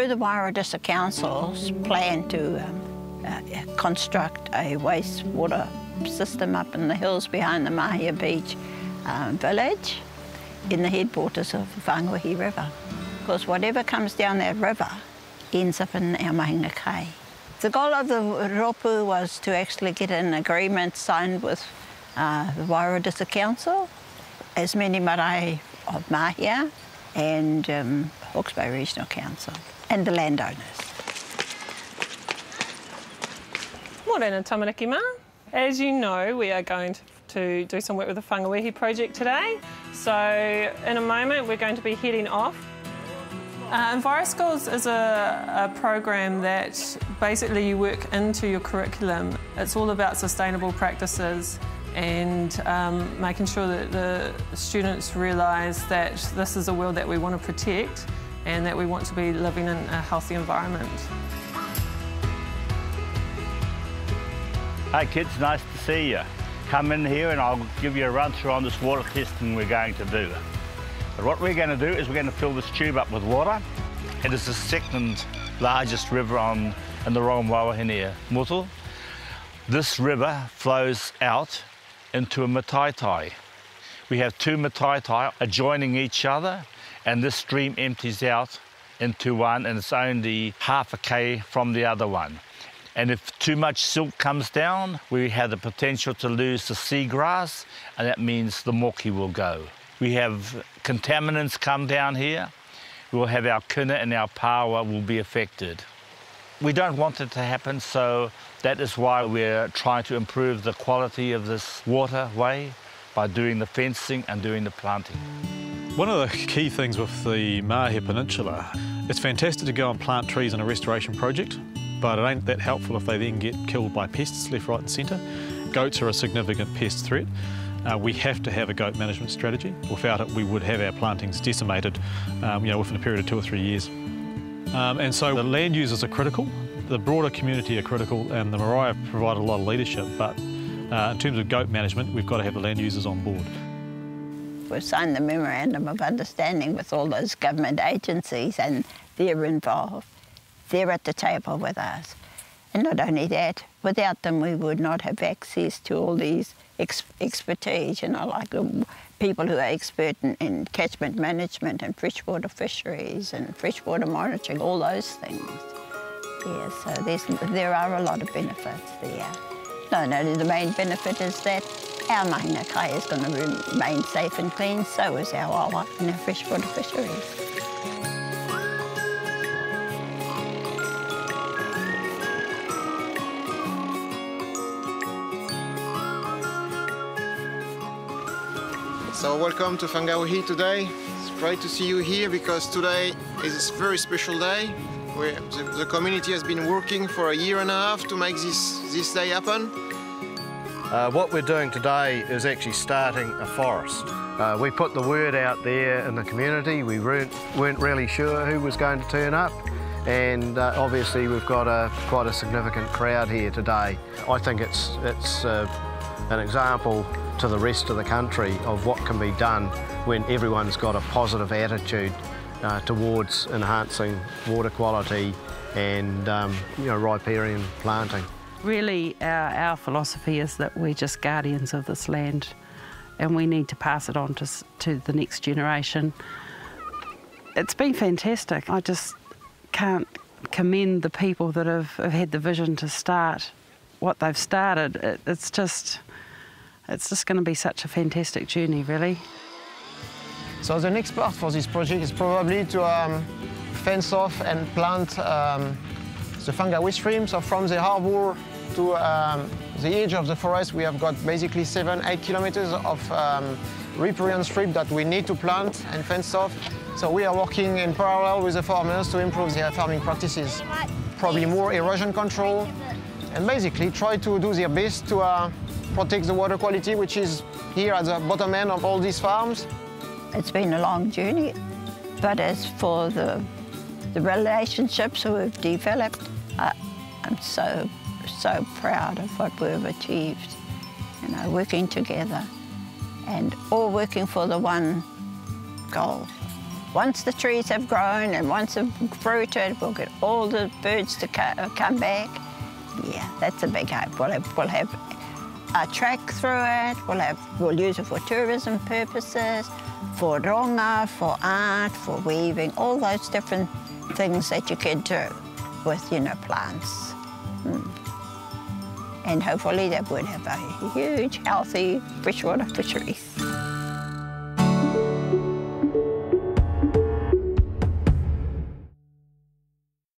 through the Wairodissa Council's plan to construct a wastewater system up in the hills behind the Mahia Beach village in the headwaters of the Whangawehi River. Because whatever comes down that river ends up in our mahinga kai. The goal of the ropu was to actually get an agreement signed with the Wairodissa Council, as many marae of Mahia and Hawke's Bay Regional Council, and the landowners. Morena tamariki mā. As you know, we are going to do some work with the Whangawehi project today. So in a moment, we're going to be heading off. EnviroSchools is a program that basically you work into your curriculum. It's all about sustainable practices and making sure that the students realise that this is a world that we want to protect and that we want to be living in a healthy environment. Hey kids, nice to see you. Come in here and I'll give you a run through on this water testing we're going to do. But what we're going to do is we're going to fill this tube up with water. It is the second largest river in the Whangawehi Motu. This river flows out into a mataitai. We have two mataitai adjoining each other, and this stream empties out into one, and it's only half a k from the other one. And if too much silt comes down, we have the potential to lose the seagrass, and that means the moki will go. We have contaminants come down here. We'll have our kina and our paua will be affected. We don't want it to happen, so that is why we're trying to improve the quality of this waterway by doing the fencing and doing the planting. One of the key things with the Mahia Peninsula, it's fantastic to go and plant trees in a restoration project, but it ain't that helpful if they then get killed by pests left, right and centre. Goats are a significant pest threat. We have to have a goat management strategy. Without it, we would have our plantings decimated within a period of 2 or 3 years. And so the land users are critical, the broader community are critical, and the marae provide a lot of leadership, but in terms of goat management, we've got to have the land users on board. We've signed the Memorandum of Understanding with all those government agencies, and they're involved. They're at the table with us. And not only that, without them we would not have access to all these expertise, like people who are expert in catchment management and freshwater fisheries and freshwater monitoring, all those things. Yeah, so there are a lot of benefits there. Not only the main benefit is that our mahinga kai is going to remain safe and clean, so is our awa and our freshwater fisheries. So welcome to Whangawehi today. It's great to see you here because today is a very special day. Where the community has been working for 1.5 years to make this day happen. What we're doing today is actually starting a forest. We put the word out there in the community. We weren't really sure who was going to turn up, and obviously we've got quite a significant crowd here today. I think it's an example to the rest of the country of what can be done when everyone's got a positive attitude towards enhancing water quality and riparian planting. Really, our philosophy is that we're just guardians of this land and we need to pass it on to the next generation. It's been fantastic. I just can't commend the people that have had the vision to start what they've started. It's just going to be such a fantastic journey, really. So the next part for this project is probably to fence off and plant the Whangawehi stream. So from the harbour to the edge of the forest, we have got basically 7-8 kilometers of riparian strip that we need to plant and fence off. So we are working in parallel with the farmers to improve their farming practices. Probably more erosion control, and basically try to do their best to protect the water quality, which is here at the bottom end of all these farms. It's been a long journey, but as for the relationships we've developed, I'm so proud of what we've achieved. Working together and all working for the one goal, Once the trees have grown and once they've fruited, we'll get all the birds to come back. Yeah, that's a big hope. We'll have a track through it. We'll use it for tourism purposes, for ronga, for art, for weaving, all those different things that you can do with, plants. And hopefully that would have a huge, healthy freshwater fisheries.